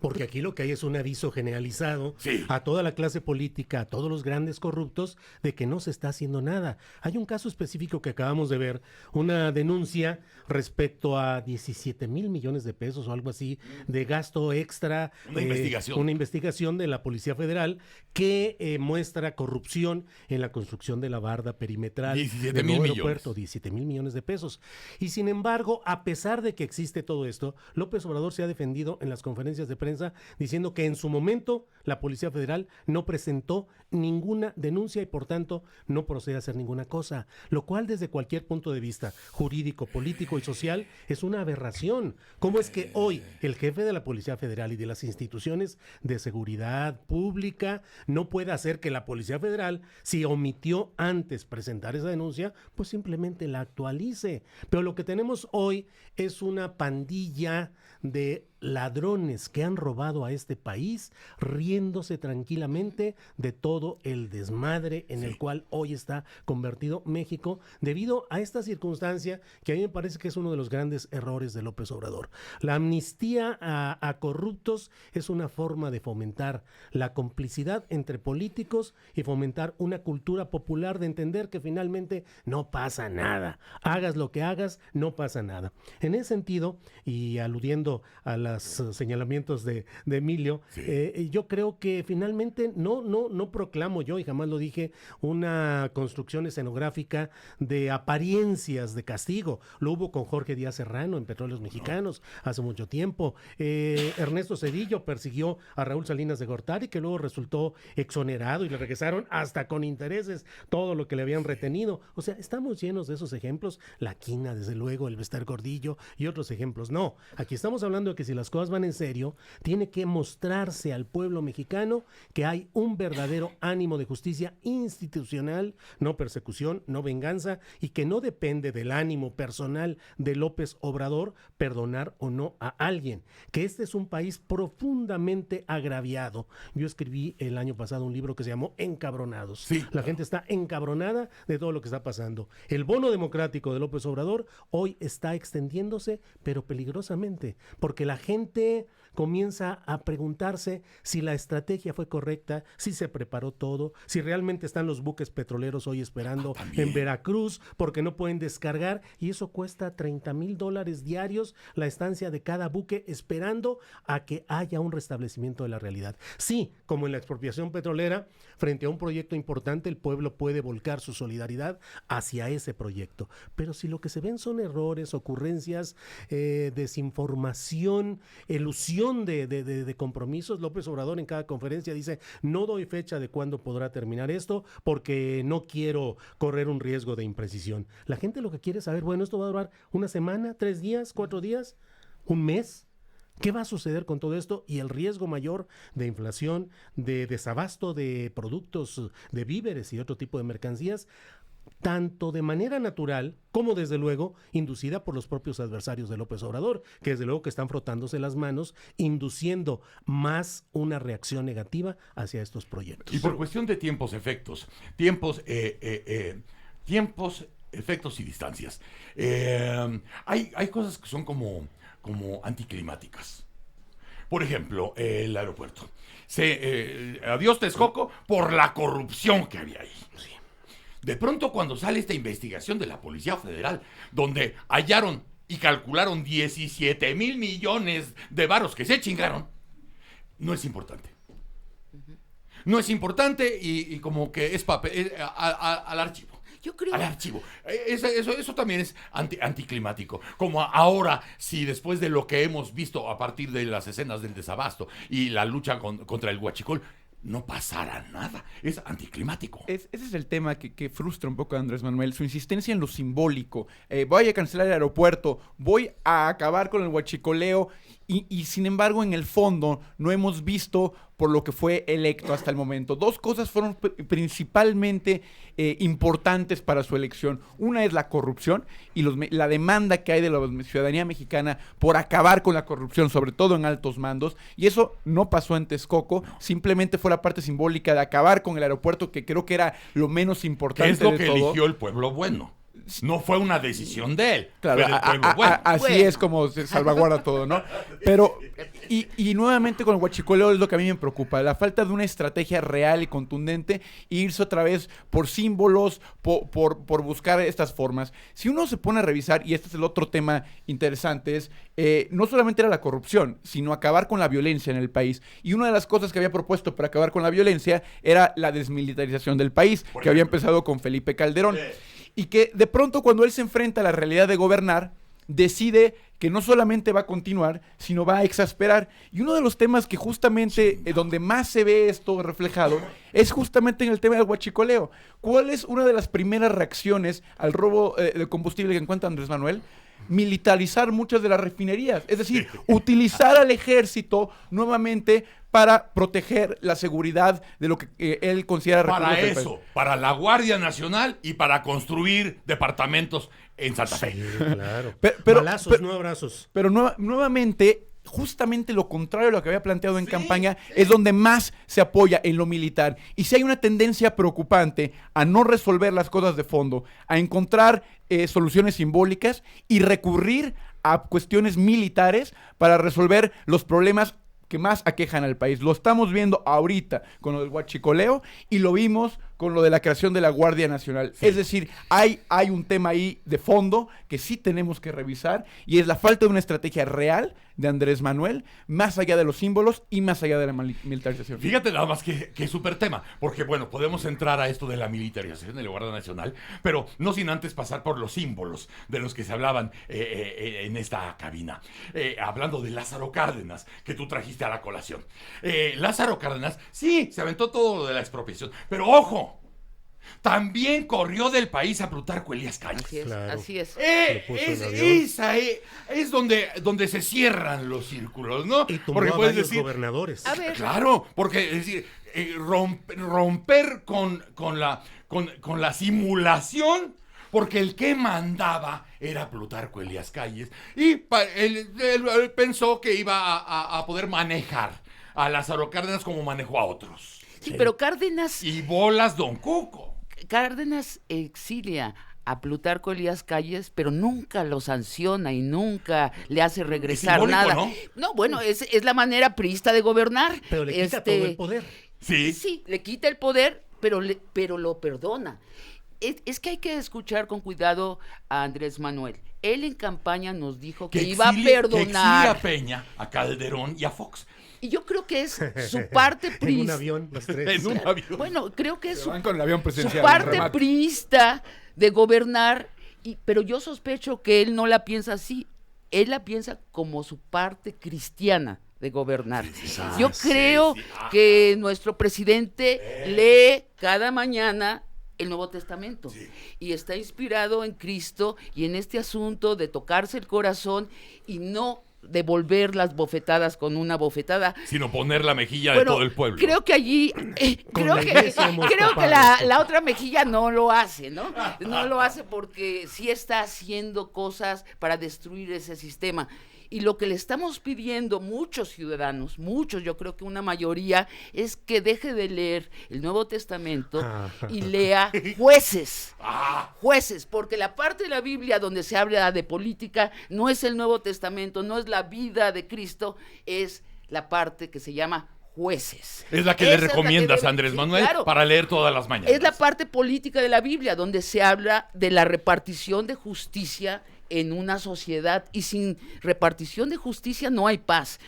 Porque aquí lo que hay es un aviso generalizado Sí. a toda la clase política, a todos los grandes corruptos, de que no se está haciendo nada. Hay un caso específico que acabamos de ver, una denuncia respecto a 17 mil millones de pesos o algo así de gasto extra. Una investigación. Una investigación de la Policía Federal que muestra corrupción en la construcción de la barda perimetral 17 del mil nuevo millones. aeropuerto. 17 mil millones de pesos. Y sin embargo, a pesar de que existe todo esto, López Obrador se ha defendido en las conferencias de prensa diciendo que en su momento la Policía Federal no presentó ninguna denuncia y por tanto no procede a hacer ninguna cosa, lo cual desde cualquier punto de vista jurídico, político y social es una aberración. ¿Cómo es que hoy el jefe de la Policía Federal y de las instituciones de seguridad pública no puede hacer que la Policía Federal, si omitió antes presentar esa denuncia, pues simplemente la actualice? Pero lo que tenemos hoy es una pandilla de ladrones que han robado a este país, riéndose tranquilamente de todo el desmadre en el cual hoy está convertido México, debido a esta circunstancia que a mí me parece que es uno de los grandes errores de López Obrador. La amnistía a corruptos es una forma de fomentar la complicidad entre políticos y fomentar una cultura popular de entender que finalmente no pasa nada. Hagas lo que hagas, no pasa nada. En ese sentido, y aludiendo a los señalamientos de Emilio, sí. Yo creo que finalmente no proclamo yo, y jamás lo dije, una construcción escenográfica de apariencias de castigo. Lo hubo con Jorge Díaz Serrano en Petróleos Mexicanos hace mucho tiempo. Ernesto Zedillo persiguió a Raúl Salinas de Gortari, que luego resultó exonerado y le regresaron hasta con intereses todo lo que le habían retenido. O sea, estamos llenos de esos ejemplos. La Quina, desde luego, el Bester Gordillo y otros ejemplos. No, aquí estamos hablando de que si las cosas van en serio, tiene que mostrarse al pueblo mexicano que hay un verdadero ánimo de justicia institucional, no persecución, no venganza, y que no depende del ánimo personal de López Obrador perdonar o no a alguien, que este es un país profundamente agraviado. Yo escribí el año pasado un libro que se llamó Encabronados. Sí, la gente está encabronada de todo lo que está pasando. El bono democrático de López Obrador hoy está extendiéndose, pero peligrosamente, porque la gente comienza a preguntarse si la estrategia fue correcta, si se preparó todo, si realmente están los buques petroleros hoy esperando en Veracruz porque no pueden descargar, y eso cuesta $30,000 diarios la estancia de cada buque esperando a que haya un restablecimiento de la realidad. Sí, como en la expropiación petrolera, frente a un proyecto importante, el pueblo puede volcar su solidaridad hacia ese proyecto. Pero si lo que se ven son errores, ocurrencias, desinformación, elusión de compromisos, López Obrador en cada conferencia dice: no doy fecha de cuándo podrá terminar esto porque no quiero correr un riesgo de imprecisión. La gente lo que quiere es saber, bueno, ¿esto va a durar una semana, 3 días, 4 días, un mes? ¿Qué va a suceder con todo esto? Y el riesgo mayor de inflación, de desabasto de productos, de víveres y otro tipo de mercancías, tanto de manera natural como desde luego inducida por los propios adversarios de López Obrador, que desde luego que están frotándose las manos, induciendo más una reacción negativa hacia estos proyectos. Y por cuestión de tiempos, efectos, efectos y distancias. Hay cosas que son como anticlimáticas. Por ejemplo, el aeropuerto. Adiós Texcoco por la corrupción que había ahí. Sí. De pronto, cuando sale esta investigación de la Policía Federal, donde hallaron y calcularon 17,000 millones de varos que se chingaron, no es importante. No es importante y como que es papel al archivo. Yo creo... Al archivo. Eso también es anticlimático. Como ahora, si después de lo que hemos visto a partir de las escenas del desabasto y la lucha contra el huachicol, no pasará nada. Es anticlimático. Ese es el tema que frustra un poco a Andrés Manuel, su insistencia en lo simbólico. Voy a cancelar el aeropuerto, voy a acabar con el huachicoleo y sin embargo en el fondo no hemos visto por lo que fue electo hasta el momento. 2 cosas fueron principalmente importantes para su elección. Una es la corrupción y la demanda que hay de la ciudadanía mexicana por acabar con la corrupción, sobre todo en altos mandos, y eso no pasó en Texcoco, simplemente fue la parte simbólica de acabar con el aeropuerto, que creo que era lo menos importante de todo. ¿Qué es lo que eligió el pueblo bueno? No fue una decisión de él. Claro, fue del pueblo bueno. Así es como se salvaguarda todo, ¿no? Pero, y nuevamente con el huachicoleo es lo que a mí me preocupa, la falta de una estrategia real y contundente, e irse otra vez por símbolos, por buscar estas formas. Si uno se pone a revisar, y este es el otro tema interesante, es no solamente era la corrupción, sino acabar con la violencia en el país. Y una de las cosas que había propuesto para acabar con la violencia era la desmilitarización del país, que había empezado con Felipe Calderón. Y que de pronto cuando él se enfrenta a la realidad de gobernar, decide que no solamente va a continuar, sino va a exasperar. Y uno de los temas que justamente donde más se ve esto reflejado es justamente en el tema del huachicoleo. ¿Cuál es una de las primeras reacciones al robo de combustible que encuentra Andrés Manuel? Militarizar muchas de las refinerías, es decir, utilizar al ejército nuevamente para proteger la seguridad de lo que él considera para eso, para la Guardia Nacional y para construir departamentos en Santa Fe. Sí, claro. Balazos, no abrazos. Pero nuevamente, justamente lo contrario a lo que había planteado en campaña, es donde más se apoya en lo militar. Y si hay una tendencia preocupante a no resolver las cosas de fondo, a encontrar soluciones simbólicas y recurrir a cuestiones militares para resolver los problemas que más aquejan al país. Lo estamos viendo ahorita con lo del huachicoleo y lo vimos con lo de la creación de la Guardia Nacional. Sí. Es decir, hay un tema ahí de fondo que sí tenemos que revisar, y es la falta de una estrategia real de Andrés Manuel, más allá de los símbolos y más allá de la militarización. Fíjate nada más que súper tema, porque bueno, podemos entrar a esto de la militarización de la Guardia Nacional, pero no sin antes pasar por los símbolos de los que se hablaban en esta cabina. Hablando de Lázaro Cárdenas, que tú trajiste a la colación. Lázaro Cárdenas, sí, se aventó todo lo de la expropiación, pero ojo, también corrió del país a Plutarco Elías Calles. Así es, Claro. así es. Esa es donde se cierran los círculos, ¿no? Y tumbó porque a puedes varios decir, gobernadores. A ver. claro, porque es decir, romper con la simulación, porque el que mandaba era Plutarco Elías Calles, y él pensó que iba a poder manejar a Lázaro Cárdenas como manejó a otros. Sí, pero Cárdenas... Y bolas Don Cuco. Cárdenas exilia a Plutarco Elías Calles, pero nunca lo sanciona y nunca le hace regresar simbólico, nada. ¿no? No, bueno, es la manera priista de gobernar. Pero le quita todo el poder. Sí. Sí, le quita el poder, pero lo perdona. Es que hay que escuchar con cuidado a Andrés Manuel. Él en campaña nos dijo que iba a Que exilie perdonar. a Peña, a Calderón y a Fox. Y yo creo que es su parte En un priista. avión, los tres. En un avión. Bueno, creo que es Se van con el avión su presidencial. parte remate. priista de gobernar, pero yo sospecho que él no la piensa así. Él la piensa como su parte cristiana de gobernar. Yo creo que nuestro presidente lee cada mañana el Nuevo Testamento y está inspirado en Cristo y en este asunto de tocarse el corazón y no devolver las bofetadas con una bofetada. Sino poner la mejilla de Bueno, todo el pueblo. creo que allí, creo la que, iglesia hemos creo que topado. la otra mejilla no lo hace, ¿no? No lo hace porque sí está haciendo cosas para destruir ese sistema. Y lo que le estamos pidiendo muchos ciudadanos, muchos, yo creo que una mayoría, es que deje de leer el Nuevo Testamento y lea jueces. Jueces, porque la parte de la Biblia donde se habla de política no es el Nuevo Testamento, no es la vida de Cristo, es la parte que se llama jueces. Es la que Esa le es la que recomiendas debe- a Andrés sí, Manuel claro. para leer todas las mañanas. Es la parte política de la Biblia, donde se habla de la repartición de justicia en una sociedad, y sin repartición de justicia no hay paz.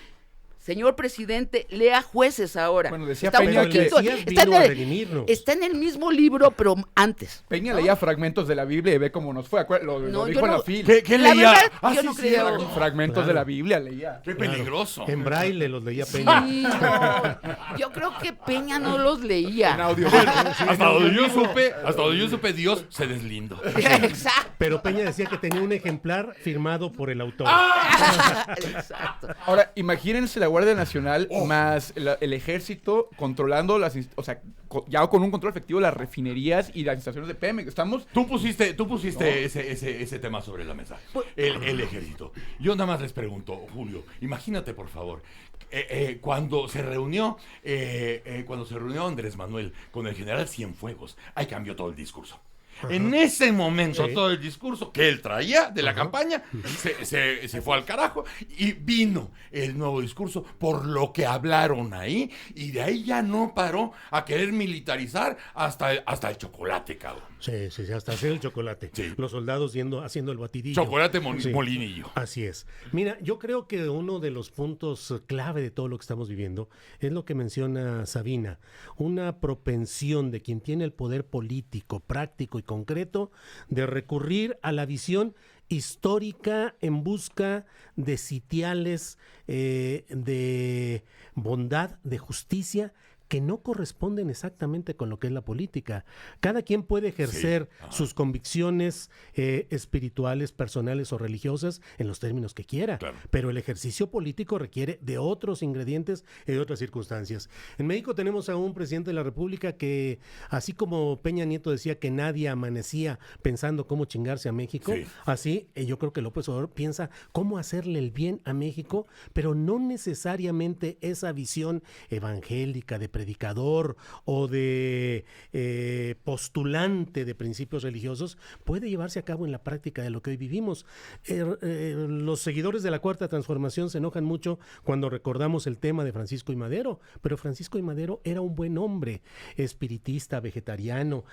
Señor presidente, lea jueces ahora. Bueno, decía Está un Peña que poquito- Mesías está, vino a en redimirnos. está en el mismo libro, pero antes. Peña leía fragmentos de la Biblia y ve cómo nos fue. Lo No, dijo yo en no- la fil. ¿Qué La leía? verdad, Ah, yo sí, no sí, creo. Fragmentos Claro. de la Biblia leía. Qué peligroso. En braille los leía Peña. Sí, no, yo creo que Peña no los leía. En audio. Hasta donde yo supe, Dios se deslindó. Exacto. Pero Peña decía que tenía un ejemplar firmado por el autor. Exacto. Ahora, imagínense la Guardia Nacional más el ejército controlando o sea, ya con un control efectivo las refinerías y las instalaciones de Pemex. Estamos... Tú pusiste ese tema sobre la mesa. El ejército. Yo nada más les pregunto, Julio, imagínate por favor, cuando se reunió Andrés Manuel con el general Cienfuegos, ahí cambió todo el discurso. En ese momento, Sí. todo el discurso que él traía de la campaña se fue al carajo y vino el nuevo discurso por lo que hablaron ahí, y de ahí ya no paró a querer militarizar hasta el chocolate, cabrón. Sí, hasta hacer el chocolate. Sí. Los soldados haciendo el batidillo. Chocolate Sí. molinillo. Así es. Mira, yo creo que uno de los puntos clave de todo lo que estamos viviendo es lo que menciona Sabina, una propensión de quien tiene el poder político, práctico y concreto de recurrir a la visión histórica en busca de sitiales de bondad, de justicia, que no corresponden exactamente con lo que es la política. Cada quien puede ejercer sus convicciones espirituales, personales o religiosas en los términos que quiera, Claro. pero el ejercicio político requiere de otros ingredientes y de otras circunstancias. En México tenemos a un presidente de la República que, así como Peña Nieto decía que nadie amanecía pensando cómo chingarse a México, Sí. así yo creo que López Obrador piensa cómo hacerle el bien a México, pero no necesariamente esa visión evangélica de predicador o de postulante de principios religiosos puede llevarse a cabo en la práctica de lo que hoy vivimos. Los seguidores de la Cuarta Transformación se enojan mucho cuando recordamos el tema de Francisco I. Madero, pero Francisco I. Madero era un buen hombre, espiritista, vegetariano,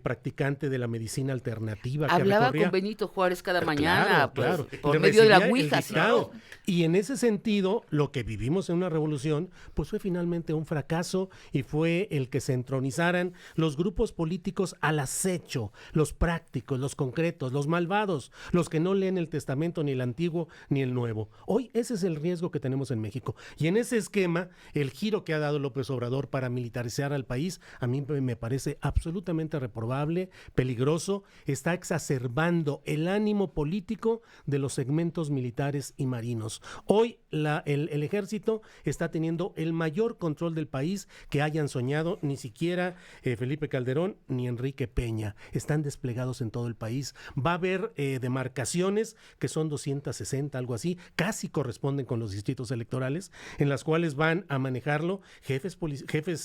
practicante de la medicina alternativa. Hablaba que recorría- con Benito Juárez cada mañana, Claro, pues, claro. por Le medio de la recibía el Ouija. dictado. ¿no? Y en ese sentido, lo que vivimos en una revolución, pues fue finalmente un fracaso y fue el que se entronizaran los grupos políticos al acecho, los prácticos, los concretos, los malvados, los que no leen el Testamento ni el Antiguo ni el Nuevo. Hoy ese es el riesgo que tenemos en México. Y en ese esquema, el giro que ha dado López Obrador para militarizar al país, a mí me parece absolutamente reprobable, peligroso, está exacerbando el ánimo político de los segmentos militares y marinos. Hoy el ejército está teniendo el mayor control del país que hayan soñado ni siquiera Felipe Calderón ni Enrique Peña. Están desplegados en todo el país. Va a haber demarcaciones que son 260, algo así, casi corresponden con los distritos electorales, en las cuales van a manejarlo jefes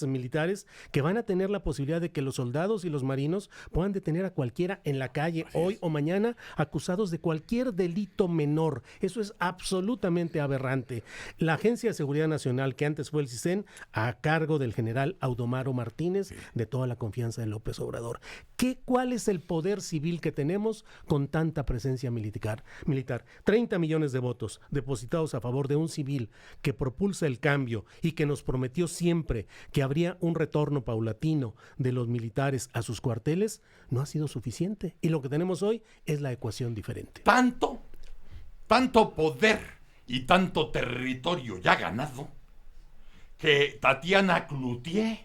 militares que van a tener la posibilidad de que los soldados y los marinos puedan detener a cualquiera en la calle hoy o mañana acusados de cualquier delito menor. Eso es absolutamente aberrante. La Agencia de Seguridad Nacional, que antes fue el CISEN, a cargo del general Audomaro Martínez, de toda la confianza de López Obrador. ¿Cuál es el poder civil que tenemos con tanta presencia militar? 30 millones de votos depositados a favor de un civil que propulsa el cambio y que nos prometió siempre que habría un retorno paulatino de los militares a sus cuarteles, no ha sido suficiente. Y lo que tenemos hoy es la ecuación diferente. Tanto poder y tanto territorio ya ganado, que Tatiana Cloutier,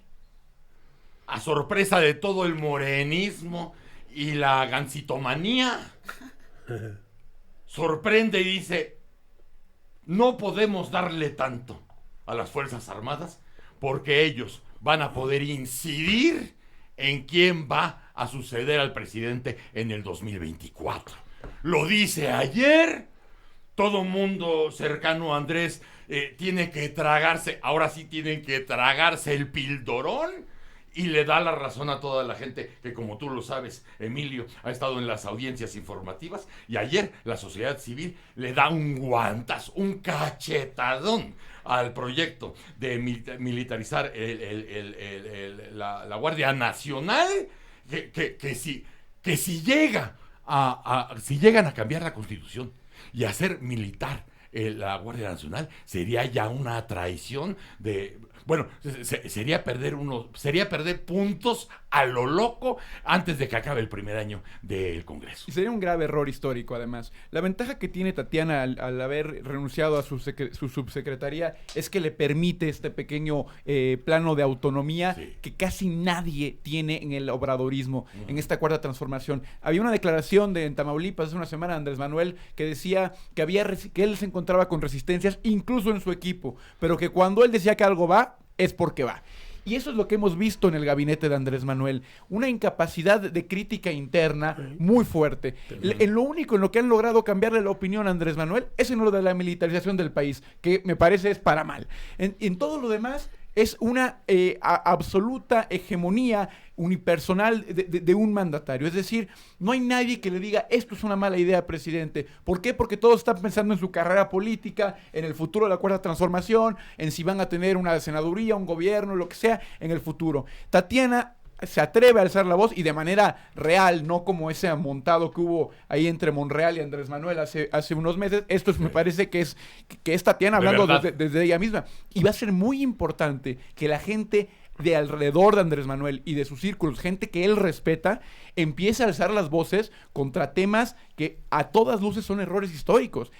a sorpresa de todo el morenismo y la gancitomanía, sorprende y dice: no podemos darle tanto a las Fuerzas Armadas porque ellos van a poder incidir en quién va a suceder al presidente en el 2024. Lo dice ayer. Todo mundo cercano a Andrés tiene que tragarse, ahora sí tienen que tragarse el pildorón, y le da la razón a toda la gente que, como tú lo sabes, Emilio, ha estado en las audiencias informativas, y ayer la sociedad civil le da un guantazo, un cachetadón al proyecto de militarizar la Guardia Nacional, que si llegan a cambiar la Constitución y hacer militar la Guardia Nacional, sería ya una traición de... Bueno, sería perder puntos a lo loco antes de que acabe el primer año del Congreso. Y sería un grave error histórico, además. La ventaja que tiene Tatiana al haber renunciado a su subsecretaría es que le permite este pequeño plano de autonomía que casi nadie tiene en el obradorismo, en esta cuarta transformación. Había una declaración en Tamaulipas hace una semana de Andrés Manuel que decía que él se encontraba con resistencias incluso en su equipo, pero que cuando él decía que algo va, es porque va. Y eso es lo que hemos visto en el gabinete de Andrés Manuel. Una incapacidad de crítica interna muy fuerte. En lo único en lo que han logrado cambiarle la opinión a Andrés Manuel es en lo de la militarización del país, que me parece es para mal. En todo lo demás es una absoluta hegemonía unipersonal de un mandatario. Es decir, no hay nadie que le diga esto es una mala idea, presidente. ¿Por qué? Porque todos están pensando en su carrera política, en el futuro de la cuarta transformación, en si van a tener una senaduría, un gobierno, lo que sea en el futuro. Tatiana se atreve a alzar la voz y de manera real, no como ese amontado que hubo ahí entre Monreal y Andrés Manuel hace unos meses. Esto me parece que es Tatiana hablando desde ella misma. Y va a ser muy importante que la gente de alrededor de Andrés Manuel y de sus círculos, gente que él respeta, empiece a alzar las voces contra temas que a todas luces son errores históricos.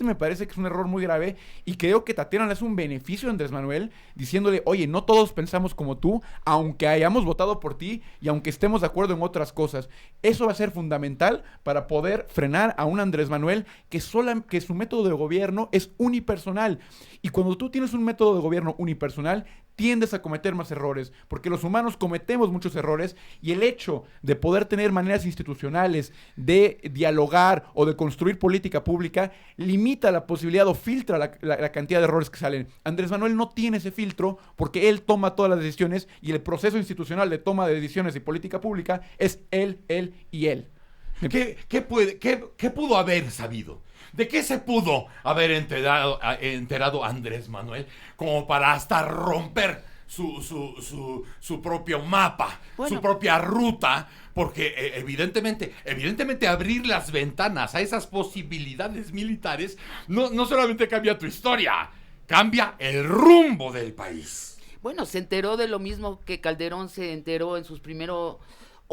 Me parece que es un error muy grave, y creo que Tatiana le hace un beneficio a Andrés Manuel diciéndole: oye, no todos pensamos como tú, aunque hayamos votado por ti y aunque estemos de acuerdo en otras cosas. Eso va a ser fundamental para poder frenar a un Andrés Manuel que su método de gobierno es unipersonal. Y cuando tú tienes un método de gobierno unipersonal, tiendes a cometer más errores, porque los humanos cometemos muchos errores, y el hecho de poder tener maneras institucionales de dialogar o de construir política pública limita la posibilidad o filtra la cantidad de errores que salen. Andrés Manuel no tiene ese filtro porque él toma todas las decisiones, y el proceso institucional de toma de decisiones y política pública es él y él. ¿Qué pudo haber sabido? ¿De qué se pudo haber enterado Andrés Manuel como para hasta romper su propio mapa, su propia ruta? Porque evidentemente abrir las ventanas a esas posibilidades militares no solamente cambia tu historia, cambia el rumbo del país. Bueno, se enteró de lo mismo que Calderón se enteró en sus primeros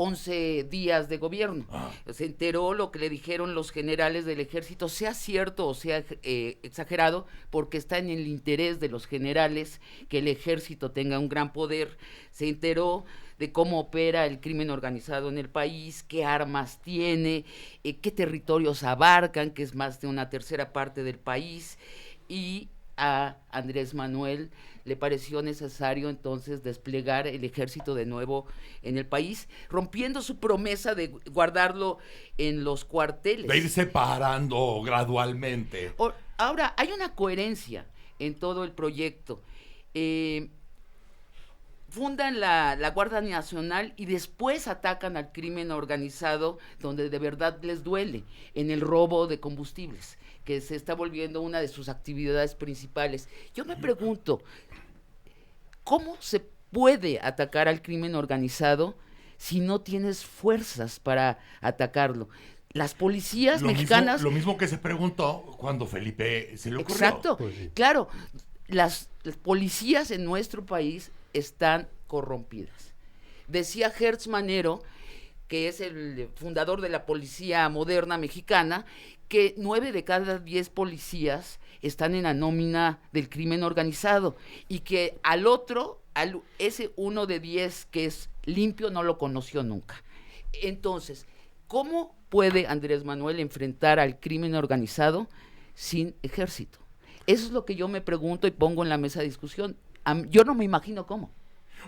11 días de gobierno. Se enteró lo que le dijeron los generales del ejército, sea cierto o sea exagerado, porque está en el interés de los generales que el ejército tenga un gran poder. Se enteró de cómo opera el crimen organizado en el país, qué armas tiene, qué territorios abarcan, que es más de una tercera parte del país, y a Andrés Manuel le pareció necesario entonces desplegar el ejército de nuevo en el país, rompiendo su promesa de guardarlo en los cuarteles. De ir separando gradualmente. Ahora, hay una coherencia en todo el proyecto. Fundan la Guardia Nacional y después atacan al crimen organizado, donde de verdad les duele, en el robo de combustibles, que se está volviendo una de sus actividades principales. Yo me pregunto, ¿cómo se puede atacar al crimen organizado si no tienes fuerzas para atacarlo? Las policías mexicanas... Lo mismo que se preguntó cuando Felipe se le ocurrió. Exacto, Pues sí. claro, las policías en nuestro país están corrompidas. Decía Hertz Manero, que es el fundador de la policía moderna mexicana, que 9 de cada 10 policías están en la nómina del crimen organizado y que ese 1 de 10 que es limpio no lo conoció nunca. Entonces, ¿cómo puede Andrés Manuel enfrentar al crimen organizado sin ejército? Eso es lo que yo me pregunto y pongo en la mesa de discusión. Yo no me imagino cómo.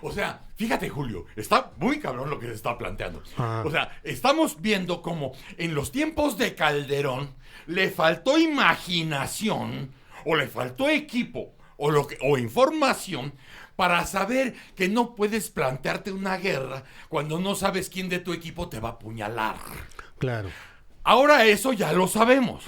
O sea, fíjate, Julio, está muy cabrón lo que se está planteando. Ah. O sea, estamos viendo como en los tiempos de Calderón le faltó imaginación o le faltó equipo o información para saber que no puedes plantearte una guerra cuando no sabes quién de tu equipo te va a apuñalar. Claro. Ahora eso ya lo sabemos.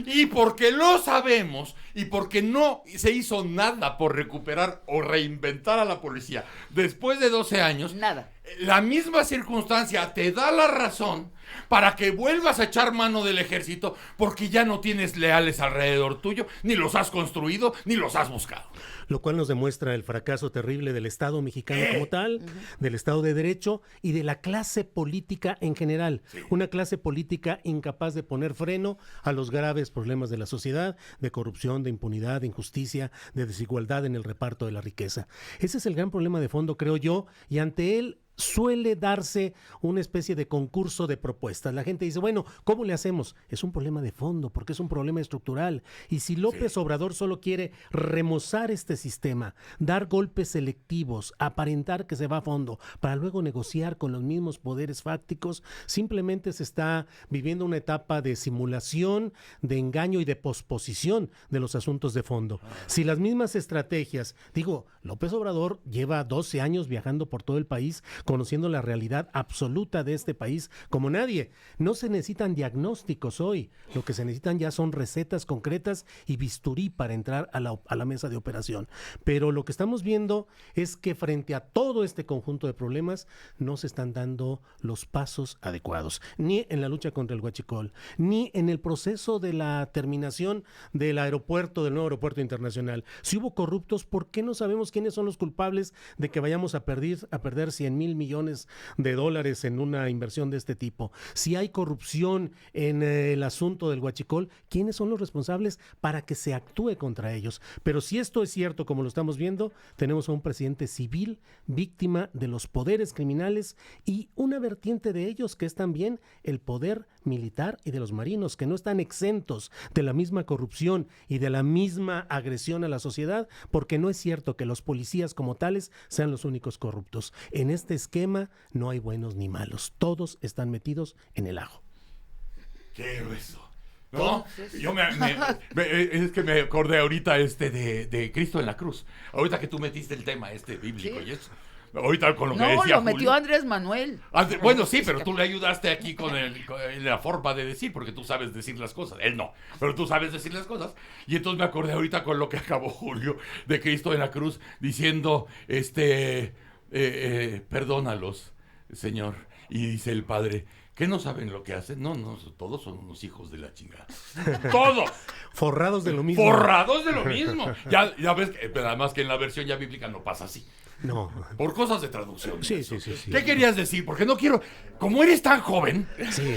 Y porque lo sabemos y porque no se hizo nada por recuperar o reinventar a la policía después de 12 años, Nada. la misma circunstancia te da la razón para que vuelvas a echar mano del ejército porque ya no tienes leales alrededor tuyo, ni los has construido, ni los has buscado. Lo cual nos demuestra el fracaso terrible del Estado mexicano como tal, del Estado de Derecho y de la clase política en general. Sí. Una clase política incapaz de poner freno a los graves problemas de la sociedad, de corrupción, de impunidad, de injusticia, de desigualdad en el reparto de la riqueza. Ese es el gran problema de fondo, creo yo, y ante él suele darse una especie de concurso de propuestas. La gente dice, bueno, ¿cómo le hacemos? Es un problema de fondo, porque es un problema estructural. Y si López Obrador solo quiere remozar este sistema, dar golpes selectivos, aparentar que se va a fondo, para luego negociar con los mismos poderes fácticos, simplemente se está viviendo una etapa de simulación, de engaño y de posposición de los asuntos de fondo. Si las mismas estrategias, López Obrador lleva 12 años viajando por todo el país, conociendo la realidad absoluta de este país como nadie. No se necesitan diagnósticos hoy, lo que se necesitan ya son recetas concretas y bisturí para entrar a la mesa de operación. Pero lo que estamos viendo es que frente a todo este conjunto de problemas no se están dando los pasos adecuados, ni en la lucha contra el huachicol, ni en el proceso de la terminación del nuevo aeropuerto internacional. Si hubo corruptos, ¿por qué no sabemos quiénes son los culpables de que vayamos a perder 100,000 millones de dólares en una inversión de este tipo? Si hay corrupción en el asunto del huachicol, ¿quiénes son los responsables para que se actúe contra ellos? Pero si esto es cierto, como lo estamos viendo, tenemos a un presidente civil víctima de los poderes criminales y una vertiente de ellos que es también el poder militar y de los marinos, que no están exentos de la misma corrupción y de la misma agresión a la sociedad, porque no es cierto que los policías como tales sean los únicos corruptos. En este esquema no hay buenos ni malos, todos están metidos en el ajo. ¡Qué grueso! ¿No? Yo es que me acordé ahorita de Cristo en la cruz. Ahorita que tú metiste el tema bíblico, sí. Y eso. Ahorita con lo que decía Julio. No, lo metió Julio. Andrés Manuel. Bueno, sí, pero tú le ayudaste aquí con la forma de decir, porque tú sabes decir las cosas. Él no, pero tú sabes decir las cosas. Y entonces me acordé ahorita con lo que acabó Julio de Cristo en la cruz, diciendo, perdónalos, Señor. Y dice el Padre, ¿qué no saben lo que hacen? No, todos son unos hijos de la chingada. ¡Todos! Forrados de lo mismo. ¡Forrados de lo mismo! Ya ves, pero además que en la versión ya bíblica no pasa así. No. Por cosas de traducción. Sí. ¿Qué querías decir? Porque no quiero, como eres tan joven, sí.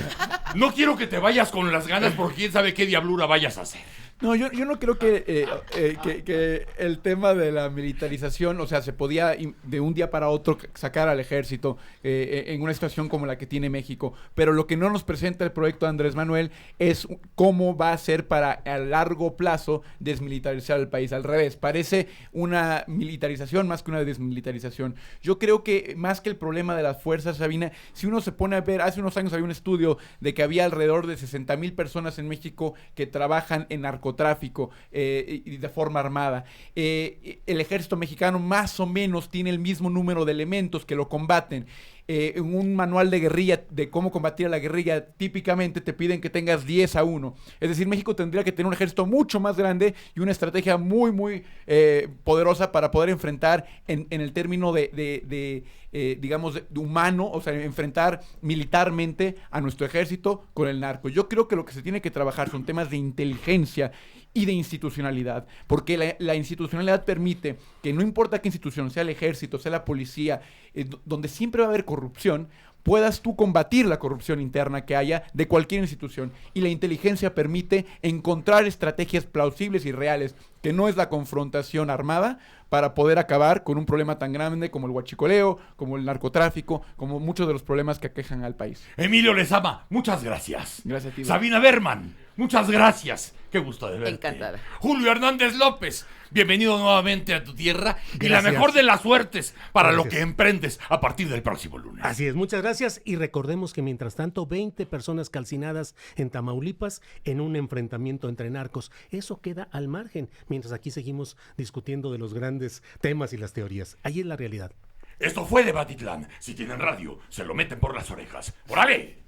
No quiero que te vayas con las ganas porque quién sabe qué diablura vayas a hacer. No, yo no creo que el tema de la militarización, o sea, se podía de un día para otro sacar al ejército en una situación como la que tiene México, pero lo que no nos presenta el proyecto de Andrés Manuel es cómo va a ser para a largo plazo desmilitarizar el país. Al revés, parece una militarización más que una desmilitarización. Yo creo que más que el problema de las fuerzas, Sabina, si uno se pone a ver, hace unos años había un estudio de que había alrededor de 60,000 personas en México que trabajan en narcotráfico y de forma armada. El ejército mexicano más o menos tiene el mismo número de elementos que lo combaten. En un manual de guerrilla, de cómo combatir a la guerrilla, típicamente te piden que tengas 10-1. Es decir, México tendría que tener un ejército mucho más grande y una estrategia muy, muy poderosa para poder enfrentar en el término digamos, de humano, o sea, enfrentar militarmente a nuestro ejército con el narco. Yo creo que lo que se tiene que trabajar son temas de inteligencia y de institucionalidad, porque la institucionalidad permite que no importa qué institución, sea el ejército, sea la policía, donde siempre va a haber corrupción, puedas tú combatir la corrupción interna que haya de cualquier institución. Y la inteligencia permite encontrar estrategias plausibles y reales, que no es la confrontación armada, para poder acabar con un problema tan grande como el huachicoleo, como el narcotráfico, como muchos de los problemas que aquejan al país. Emilio Lezama, muchas gracias. Gracias a ti. Sabina Berman, muchas gracias. Qué gusto de verte. Encantada. Julio Hernández López, bienvenido nuevamente a tu tierra y Gracias. la mejor de las suertes para lo Gracias. que emprendes a partir del próximo lunes. Así es, muchas gracias y recordemos que mientras tanto 20 personas calcinadas en Tamaulipas en un enfrentamiento entre narcos, eso queda al margen, mientras aquí seguimos discutiendo de los grandes temas y las teorías. Ahí es la realidad. Esto fue Debatitlán. Si tienen radio, se lo meten por las orejas. ¡Órale!